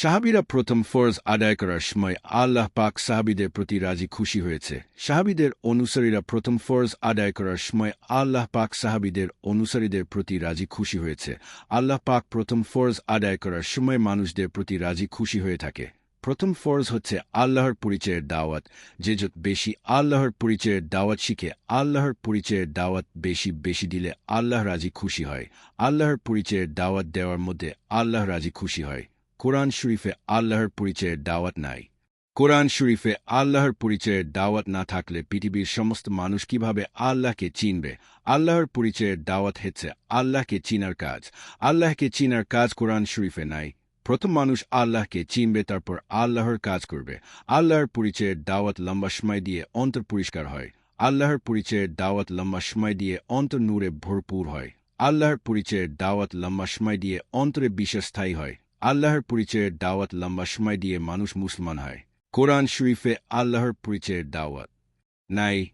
সাহাবীরা প্রথম ফরজ আদায় করার সময় আল্লাহ পাক সাহাবীদের প্রতি রাজি খুশি হয়েছে। সাহাবীদের অনুসারীরা প্রথম ফরজ আদায় করার সময় আল্লাহ পাক সাহাবীদের অনুসারীদের প্রতি রাজি খুশি হয়েছে। আল্লাহ পাক প্রথম ফরজ আদায় করার সময় মানুষদের প্রতি রাজি খুশি হয়ে থাকে। প্রথম ফরজ হচ্ছে আল্লাহর পরিচয়ের দাওয়াত। যে যত বেশি আল্লাহর পরিচয়ের দাওয়াত শিখে, আল্লাহর পরিচয়ের দাওয়াত বেশি বেশি দিলে আল্লাহ রাজি খুশি হয়। আল্লাহর পরিচয়ের দাওয়াত দেওয়ার মধ্যে আল্লাহ রাজি খুশি হয়। কোরআন শরীফে আল্লাহর পরিচয়ের দাওয়াত নাই। কোরআন শরীফে আল্লাহর পরিচয়ের দাওয়াত না থাকলে পৃথিবীর সমস্ত মানুষ কিভাবে আল্লাহকে চিনবে? আল্লাহর পরিচয়ের দাওয়াত হচ্ছে আল্লাহকে চিনার কাজ। আল্লাহকে চিনার কাজ কোরআন শরীফে নাই। প্রথম মানুষ আল্লাহকে চিনবে, তারপর আল্লাহর কাজ করবে। আল্লাহর পরিচয়ের দাওয়াত লম্বা সময় দিয়ে অন্তর পরিষ্কার হয়। আল্লাহর পরিচয়ের দাওয়াত লম্বা সময় দিয়ে অন্তর নূরে ভরপুর হয়। আল্লাহর পরিচয়ের দাওয়াত লম্বা সময় দিয়ে অন্তরে বিশ্বাস স্থায়ী হয়। আল্লাহর পরিচয়ের দাওয়াত লম্বা সময় দিয়ে মানুষ মুসলমান হয়। কোরআন শরীফে আল্লাহর পরিচয়ের দাওয়াত নাই।